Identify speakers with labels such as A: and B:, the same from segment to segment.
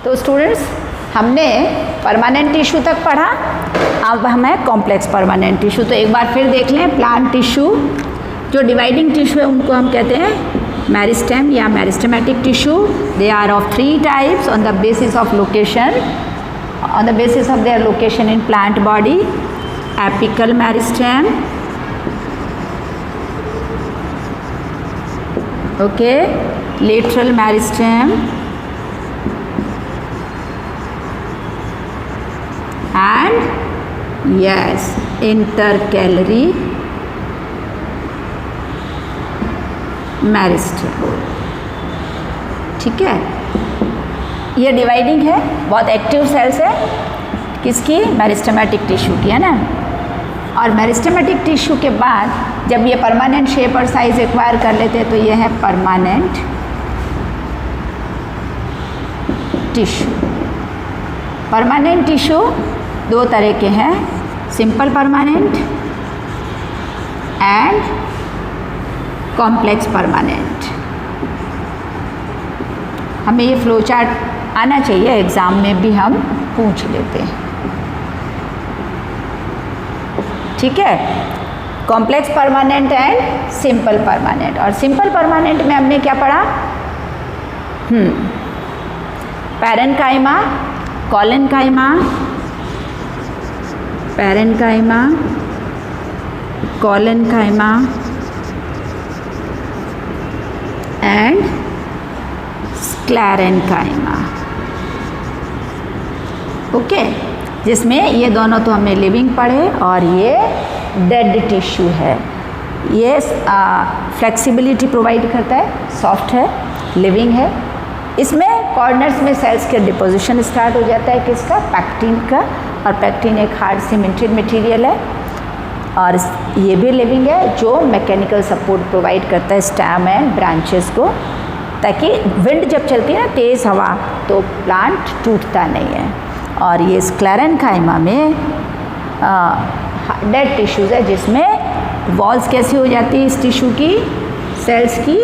A: तो स्टूडेंट्स हमने permanent tissue तक पढ़ा, अब हमें कॉम्प्लेक्स परमानेंट टिश्यू। तो एक बार फिर देख लें, प्लांट टिश्यू जो डिवाइडिंग टिश्यू है उनको हम कहते हैं मेरिस्टेम या meristematic tissue. They are of 3 types on the basis of location, on the basis of their location in plant body: apical meristem, okay, lateral meristem, and yes, intercalary meristem। ठीक है, ये dividing है, बहुत active cells है किसकी, meristematic tissue की, है ना। और मेरिस्टेमेटिक टिश्यू के बाद जब ये परमानेंट शेप और साइज एक्वायर कर लेते हैं तो ये है परमानेंट टिश्यू। परमानेंट टिश्यू 2 तरह के हैं, simple permanent and complex permanent. हमें ये फ्लो चार्ट आना चाहिए, एग्ज़ाम में भी हम पूछ लेते हैं। ठीक है, complex permanent and simple permanent. और सिंपल परमानेंट में हमने क्या पढ़ा, parenchyma, collenchyma, parenchyma, collenchyma and sclerenchyma. Okay, जिसमें ये दोनों तो हमने लिविंग पढ़े और ये डेड टिश्यू है। ये फ्लेक्सिबिलिटी प्रोवाइड करता है, सॉफ्ट है, लिविंग है। इसमें कॉर्नर्स में सेल्स के डिपोजिशन स्टार्ट हो जाता है किसका, पैक्टिन का। और पैक्टिन एक हार्ड सीमेंटेड मटेरियल है और ये भी लिविंग है जो मैकेनिकल सपोर्ट प्रोवाइड करता है स्टेम एंड ब्रांचेस को, ताकि विंड जब चलती है ना तेज़ हवा तो प्लांट टूटता नहीं है। और ये स्क्लेरेन्काइमा में डेड टिश्यूज़ है जिसमें वॉल्स कैसी हो जाती है इस टिश्यू की, सेल्स की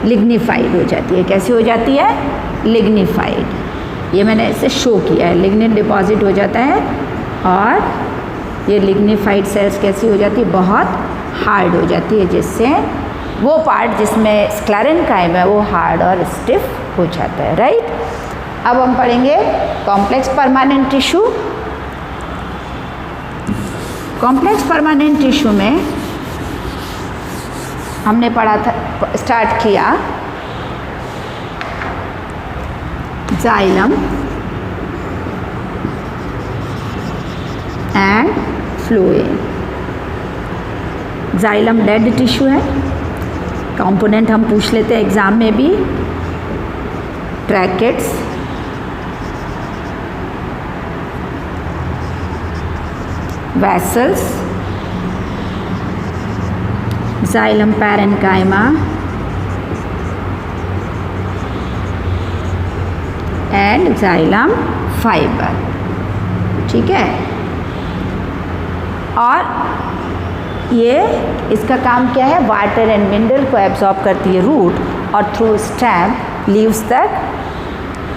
A: लिग्निफाइड हो जाती है। कैसी हो जाती है, लिग्निफाइड। ये मैंने इसे शो किया है, लिग्निन डिपॉजिट हो जाता है और ये लिग्निफाइड सेल्स कैसी हो जाती है, बहुत हार्ड हो जाती है, जिससे वो पार्ट जिसमें स्क्लेरेन्काइमा है वो हार्ड और स्टिफ हो जाता है। राइट, अब हम पढ़ेंगे complex permanent tissue. Complex permanent tissue में हमने पढ़ा था, स्टार्ट किया xylem and phloem. Xylem dead tissue है, कंपोनेंट हम पूछ लेते हैं एग्जाम में भी, tracheids, vessels, xylem parenchyma and xylem fibre. ठीक है, और ये इसका काम क्या है, वाटर एंड मिनरल को एब्जॉर्ब करती है रूट और थ्रू स्टेम लीव्स तक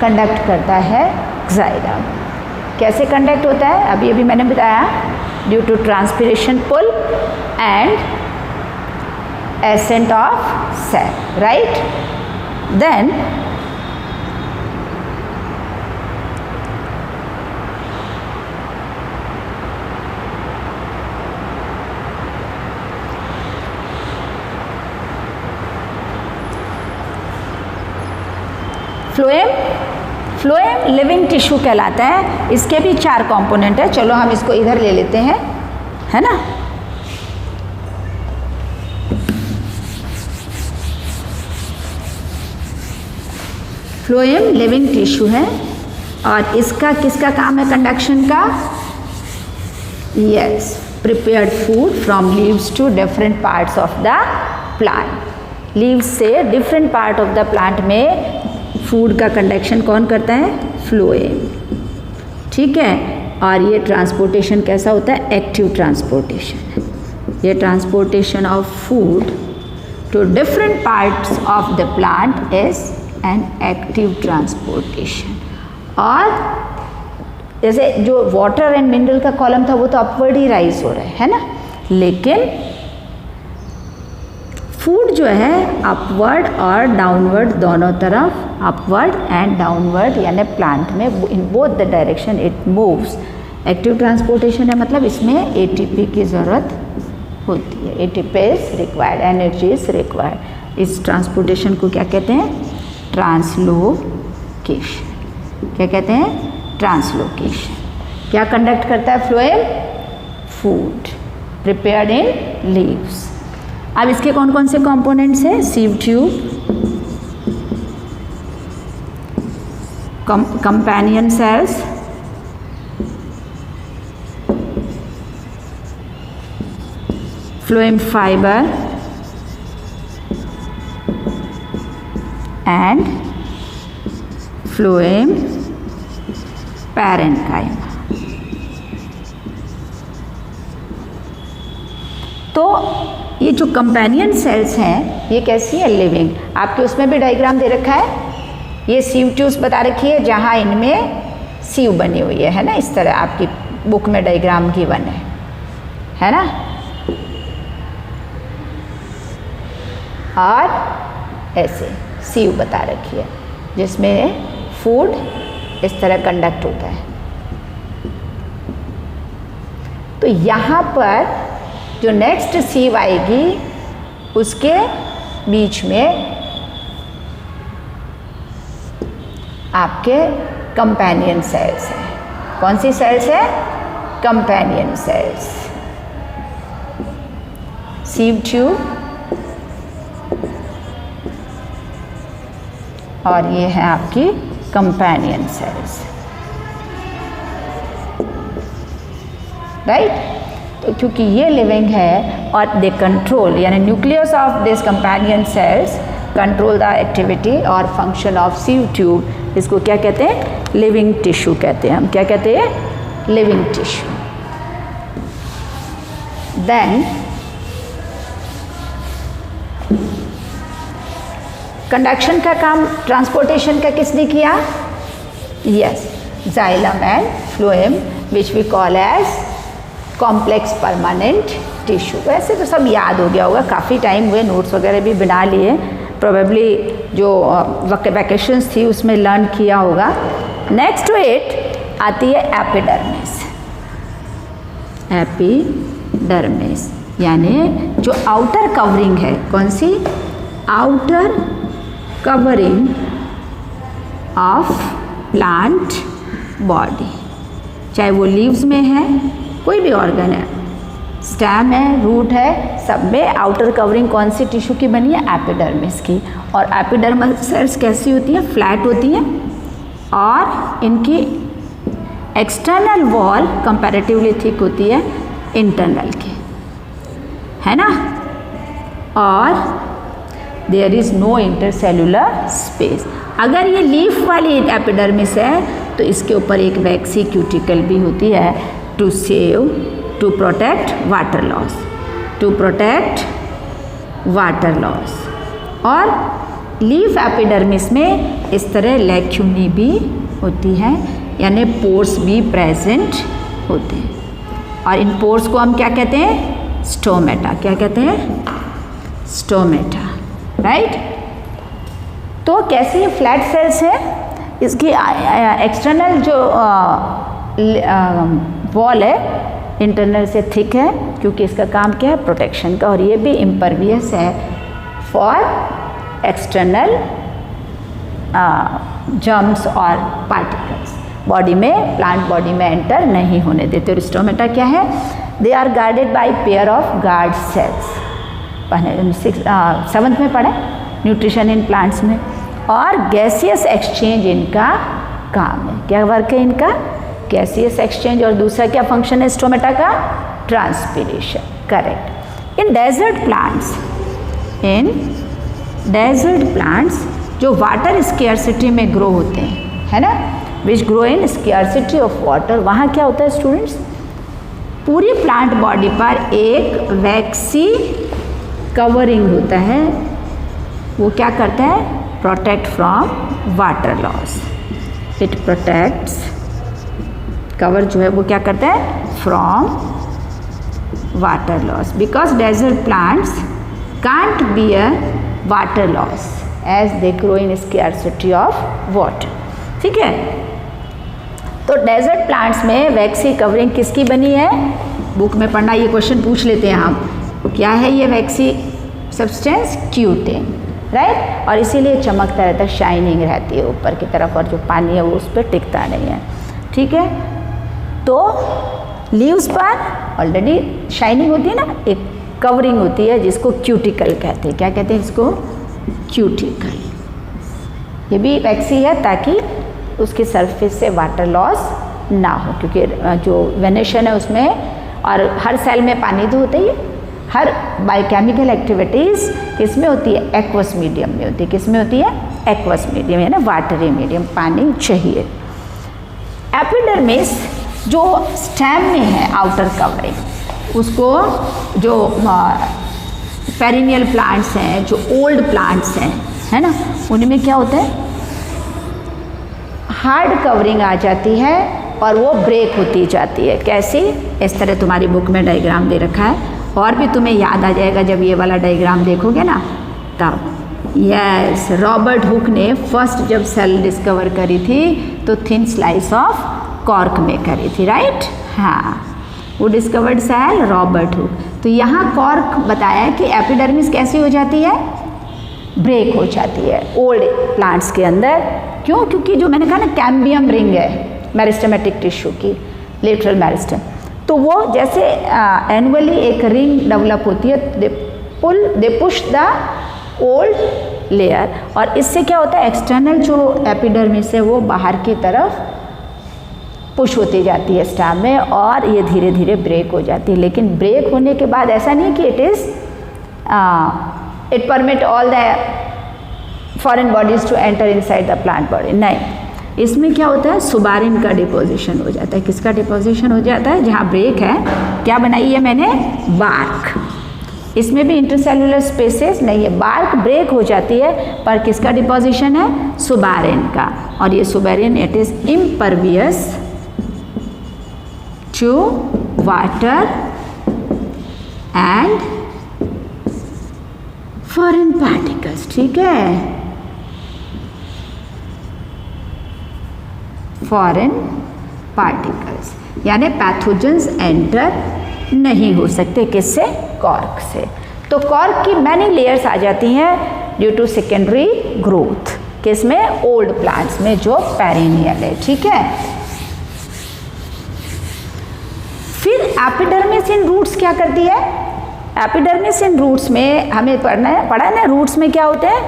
A: कंडक्ट करता है जाइलम। कैसे कंडक्ट होता है, अभी अभी मैंने बताया, due to transpiration pull and ascent of sap. Right, then phloem, phloem living tissue कहलाता है। इसके भी 4 कंपोनेंट है, चलो हम इसको इधर ले लेते हैं, है ना। फ्लोएम लिविंग टिश्यू है और इसका किसका काम है कंडक्शन का, yes, prepared food from leaves to different parts of the plant. Leaves से different part of the plant में फूड का कंडक्शन कौन करता है, फ्लोएम। ठीक है, और ये ट्रांसपोर्टेशन कैसा होता है, एक्टिव ट्रांसपोर्टेशन। ये transportation of food to different parts of the plant is an active transportation. और जैसे जो वाटर एंड मिनरल का कॉलम था वो तो अपवर्ड ही राइज हो रहा है ना, लेकिन फूड जो है अपवर्ड और डाउनवर्ड दोनों तरफ, अपवर्ड एंड डाउनवर्ड, यानी प्लांट में in both the direction it moves. Active transportation है मतलब इसमें एटीपी की ज़रूरत होती है, ATP is required, energy is required. इस ट्रांसपोर्टेशन को क्या कहते हैं? ट्रांसलोकेशन। क्या कहते हैं? ट्रांसलोकेशन। क्या कंडक्ट करता है phloem? Food prepared in leaves. अब इसके कौन कौन से कंपोनेंट्स हैं? Sieve tube, companion cells, phloem fibre and phloem parenchyma. तो ये जो कंपेनियन सेल्स हैं ये कैसी है? लिविंग। आपके उसमें भी डायग्राम दे रखा है, ये सीव ट्यूब्स बता रखी है जहाँ इनमें सीव बनी हुई है ना, इस तरह आपकी बुक में डायग्राम गिवन है ना। और ऐसे सीव बता रखी है जिसमें फूड इस तरह कंडक्ट होता है। तो यहाँ पर जो नेक्स्ट सीव आएगी उसके बीच में आपके कंपेनियन सेल्स हैं। कौन सी सेल्स है? Companion cells. सीव ट्यूब और ये है आपकी कंपेनियन सेल्स, राइट। तो क्योंकि ये लिविंग है और दे कंट्रोल, यानी nucleus of this companion cells control the activity और फंक्शन ऑफ सीव ट्यूब। इसको क्या कहते हैं? लिविंग टिश्यू कहते हैं हम। क्या कहते हैं? Living tissue. देन कंडक्शन का काम, ट्रांसपोर्टेशन का किसने किया? Yes, xylem and phloem which we call as complex permanent tissue. वैसे तो सब याद हो गया होगा, काफ़ी टाइम हुए, नोट्स वगैरह भी बना लिए, प्रोबेबली जो वैकेशंस थी उसमें लर्न किया होगा। नेक्स्ट टू इट आती है एपिडर्मिस। एपिडर्मिस यानी जो आउटर कवरिंग है, कौन सी? Outer covering of plant body, चाहे वो लीव्स में है, कोई भी ऑर्गन है, स्टेम है, रूट है, सब में आउटर कवरिंग कौन सी टिश्यू की बनी है? एपिडर्मिस की। और एपिडर्मल सेल्स कैसी होती हैं? फ्लैट होती हैं और इनकी एक्सटर्नल वॉल कंपैरेटिवली थिक होती है इंटरनल की, है ना। और there is no intercellular space. अगर ये लीफ वाली एपिडर्मिस है तो इसके ऊपर एक वैक्सी क्यूटिकल भी होती है to save, to protect water loss, to protect water loss. और लीफ एपिडर्मिस में इस तरह लैक्यूनी भी होती है, यानी पोर्स भी प्रेजेंट होते हैं। और इन पोर्स को हम क्या कहते हैं? स्टोमेटा। क्या कहते हैं? Stomata, right. तो कैसी ये फ्लैट सेल्स है? इसकी एक्सटर्नल जो वॉल है इंटरनल से थिक है, क्योंकि इसका काम क्या है? प्रोटेक्शन का। और ये भी इम्परवियस है फॉर एक्सटर्नल जर्म्स और पार्टिकल्स, बॉडी में, प्लांट बॉडी में एंटर नहीं होने देते। और स्टोमेटा क्या है? They are guarded by pair of guard cells. 7th में पढ़े न्यूट्रिशन इन प्लांट्स में। और गैसियस एक्सचेंज इनका काम है। क्या वर्क है इनका? Gaseous exchange. और दूसरा क्या फंक्शन है स्टोमेटा का? Transpiration, correct. In desert plants जो वाटर स्केर्सिटी में ग्रो होते हैं, है ना, which grow in scarcity of water, वहाँ क्या होता है स्टूडेंट्स? पूरी प्लांट बॉडी पर एक वैक्सी कवरिंग होता है, वो क्या करता है? Protect from water loss. It protects, cover जो है वो क्या करता है, from water loss, because desert plants can't bear water loss as they grow in scarcity of water. ठीक है, तो डेजर्ट प्लांट्स में वैक्सी कवरिंग किसकी बनी है, बुक में पढ़ना, ये क्वेश्चन पूछ लेते हैं हम, क्या है ये वैक्सी सब्सटेंस, क्यूटेन, राइट, और इसीलिए चमकता रहता है, शाइनिंग रहती है ऊपर की तरफ, और जो पानी है वो उस पर टिकता नहीं है। ठीक है, तो लीव्स पर ऑलरेडी शाइनिंग होती है ना, एक कवरिंग होती है जिसको क्यूटिकल कहते हैं। क्या कहते हैं इसको, क्यूटिकल। ये भी वैक्सी है ताकि उसकी सरफेस से वाटर लॉस ना हो, क्योंकि जो वेनेशन है उसमें, और हर सेल में पानी तो होता ही है, हर बायोकेमिकल एक्टिविटीज़ किसमें होती है, एक्वस मीडियम में होती है। किस में होती है, एक्वस मीडियम, यानी वाटरी मीडियम, पानी चाहिए। एपिडर्मिस जो स्टेम में है आउटर कवरिंग, उसको जो पेरिनियल प्लांट्स हैं, जो ओल्ड प्लांट्स हैं, है ना, उनमें क्या होता है, हार्ड कवरिंग आ जाती है और वो ब्रेक होती जाती है। कैसी, इस तरह तुम्हारी बुक में डायग्राम दे रखा है, और भी तुम्हें याद आ जाएगा जब ये वाला डायग्राम देखोगे ना तब। यस, रॉबर्ट हुक ने फर्स्ट जब सेल डिस्कवर करी थी तो थिन स्लाइस ऑफ कॉर्क में करी थी, राइट। हाँ, वो डिस्कवर्ड सेल रॉबर्ट हुक। तो यहाँ कॉर्क बताया कि एपिडर्मिस कैसी हो जाती है, ब्रेक हो जाती है ओल्ड प्लांट्स के अंदर। क्यों, क्योंकि जो मैंने कहा ना कैम्बियम रिंग है मेरिस्टेमेटिक टिश्यू की, लेटरल मेरिस्टेम, तो वो जैसे एनुअली एक रिंग डेवलप होती है, they push the old layer, और इससे क्या होता है, एक्सटर्नल जो एपिडर्मिस है वो बाहर की तरफ पुश होती जाती है स्टेम में, और ये धीरे धीरे ब्रेक हो जाती है। लेकिन ब्रेक होने के बाद ऐसा नहीं कि it permit all the foreign bodies to enter inside the plant body, नहीं, इसमें क्या होता है, सुबारिन का डिपोजिशन हो जाता है। किसका डिपोजिशन हो जाता है, जहाँ ब्रेक है, क्या बनाई है मैंने, बार्क, इसमें भी इंटरसेलुलर स्पेसेस नहीं है, बार्क ब्रेक हो जाती है, पर किसका डिपोजिशन है, सुबारिन का, और ये suberin it is impervious to water and foreign particles. ठीक है, फॉरेन पार्टिकल्स, यानी पैथोजेंस एंटर नहीं हो सकते, किससे, कॉर्क से। तो कॉर्क की मैनी लेयर्स आ जाती हैं ड्यू टू सेकेंडरी ग्रोथ, किसमें, ओल्ड प्लांट्स में जो पेरिनियल है। ठीक है, फिर एपिडर्मिस इन रूट्स क्या करती है, एपिडर्मिस इन रूट्स में हमें पढ़ा है ना, रूट्स में क्या होते हैं,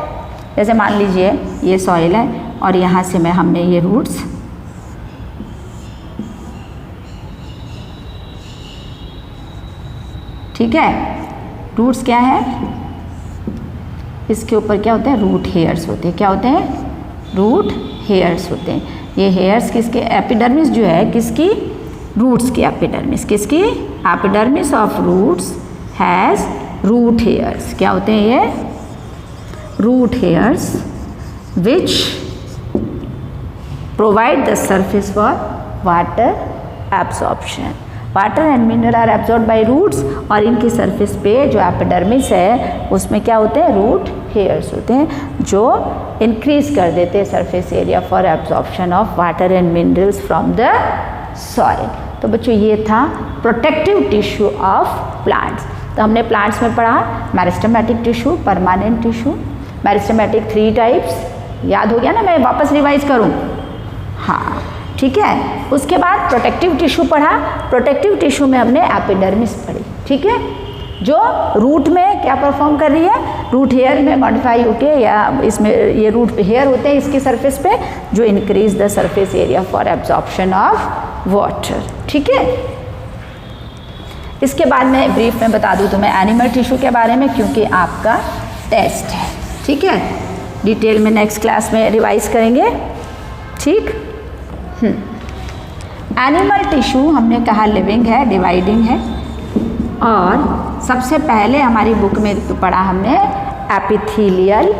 A: जैसे मान लीजिए ये सॉइल है और यहाँ से हमने ये रूट्स, ठीक है, रूट्स क्या है, इसके ऊपर क्या होते हैं, रूट हेयर्स होते हैं। क्या होते हैं, रूट हेयर्स होते हैं। ये हेयर्स किसके, एपिडर्मिस जो है किसकी, रूट्स की एपिडर्मिस, किसकी, epidermis of roots has root hairs. क्या होते हैं ये, root hairs which provide the surface for water absorption. Water and mineral are absorb by roots, और इनकी सरफेस पे जो एपिडर्मिस है उसमें क्या होते हैं, रूट हेयर्स होते हैं, जो इंक्रीज कर देते हैं surface area for absorption of water and minerals from the soil. तो बच्चों ये था प्रोटेक्टिव टिश्यू ऑफ प्लांट्स। तो हमने प्लांट्स में पढ़ा meristematic tissue, permanent tissue, meristematic 3 types, याद हो गया ना, मैं वापस रिवाइज करूँ, हाँ ठीक है। उसके बाद प्रोटेक्टिव टिश्यू पढ़ा, प्रोटेक्टिव टिश्यू में हमने एपिडर्मिस पढ़ी, ठीक है, जो रूट में क्या परफॉर्म कर रही है, रूट हेयर में मॉडिफाई होके, या इसमें ये रूट हेयर होते हैं इसकी सरफेस पे, जो increase the surface area for absorption of water, ठीक है। इसके बाद मैं ब्रीफ में बता दूं तुम्हें एनिमल टिश्यू के बारे में, क्योंकि आपका टेस्ट है, ठीक है। डिटेल में नेक्स्ट क्लास में रिवाइज करेंगे, ठीक। एनिमल टिश्यू हमने कहा लिविंग है, डिवाइडिंग है, और सबसे पहले हमारी बुक में पढ़ा हमने epithelial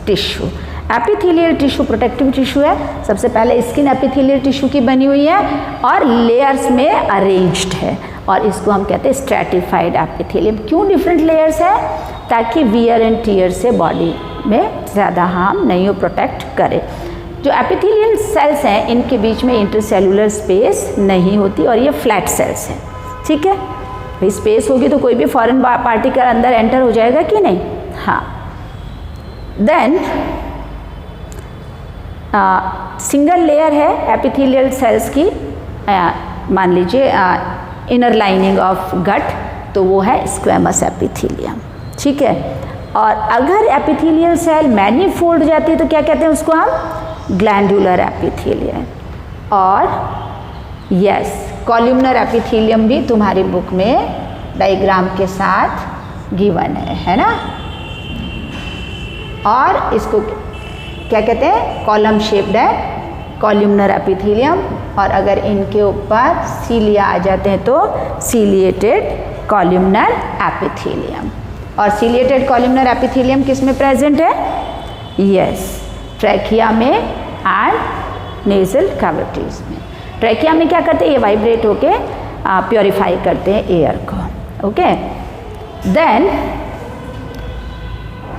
A: tissue. Epithelial tissue protective tissue है। सबसे पहले स्किन एपिथेलियल टिश्यू की बनी हुई है और लेयर्स में अरेंज्ड है और इसको हम कहते हैं स्ट्रैटिफाइड एपिथेलियम। क्यों डिफरेंट लेयर्स है? ताकि वियर एंड टीयर से बॉडी में ज़्यादा हार्म नहीं हो, प्रोटेक्ट करे। जो एपिथेलियल सेल्स हैं इनके बीच में इंटरसेलुलर स्पेस नहीं होती और ये फ्लैट सेल्स हैं, ठीक है। भाई स्पेस होगी तो कोई भी फॉरेन पार्टिकल अंदर एंटर हो जाएगा कि नहीं? हाँ। देन सिंगल लेयर है एपिथेलियल सेल्स की, मान लीजिए इनर लाइनिंग ऑफ गट, तो वो है स्क्वेमस एपिथेलियम, ठीक है। और अगर एपिथेलियल सेल मैनीफोल्ड जाती है तो क्या कहते हैं उसको हम? Glandular epithelium. और यस, कॉलमनर एपिथेलियम भी तुम्हारी बुक में डायग्राम के साथ गिवन है ना। और इसको क्या कहते हैं? कॉलम शेप्ड है कॉलमनर एपिथेलियम। और अगर इनके ऊपर सीलिया आ जाते हैं तो सीलिएटेड कॉलमनर एपिथेलियम। और सीलिएटेड कॉलमनर एपिथेलियम किस में प्रेजेंट है? यस, ट्रैकिया में एंड नेजल कैविटीज में। ट्रैकिया में क्या करते हैं? ये वाइब्रेट होके प्योरीफाई करते हैं एयर को, ओके। देन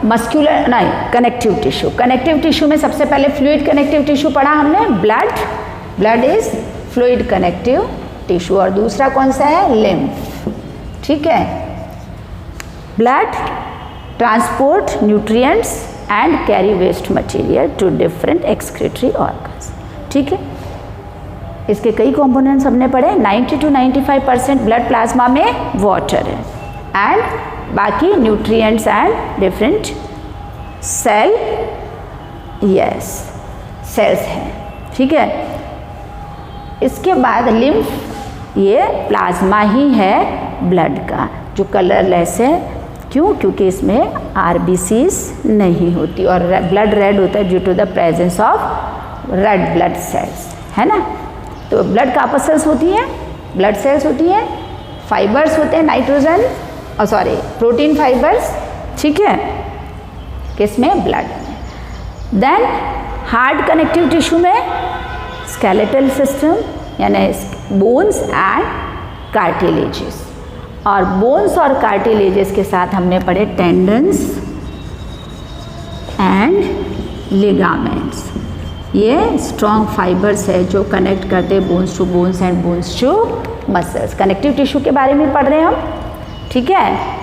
A: मस्कुलर नहीं, कनेक्टिव टिश्यू। कनेक्टिव टिश्यू में सबसे पहले फ्लूइड कनेक्टिव टिश्यू पढ़ा हमने, blood. Blood is fluid connective tissue. और दूसरा कौन सा है? लिम्फ, ठीक है। Blood transport nutrients and carry waste material to different excretory organs, ठीक है। इसके कई कंपोनेंट्स हमने पढ़े। 90 to 95% ब्लड प्लाज्मा में वाटर है एंड बाकी nutrients and different cell, yes, cells हैं, ठीक है। इसके बाद लिम्फ, ये प्लाज्मा ही है ब्लड का जो कलरलेस है। क्यों? क्योंकि इसमें आरबीसीज नहीं होती और ब्लड रेड होता है due to the presence of red blood cells, है ना। तो ब्लड का सेल्स होती हैं, ब्लड सेल्स होती हैं, फाइबर्स होते हैं नाइट्रोजन और सॉरी प्रोटीन फाइबर्स, ठीक है, किसमें? ब्लड में। देन हार्ड कनेक्टिव टिश्यू में स्केलेटल सिस्टम यानी बोन्स एंड कार्टिलेजेस। और बोन्स और कार्टिलेजेस के साथ हमने पढ़े टेंडन्स एंड लिगामेंट्स। ये स्ट्रॉन्ग फाइबर्स है जो कनेक्ट करते हैं bones to bones and bones to muscles. Connective tissue के बारे में पढ़ रहे हैं हम, ठीक है।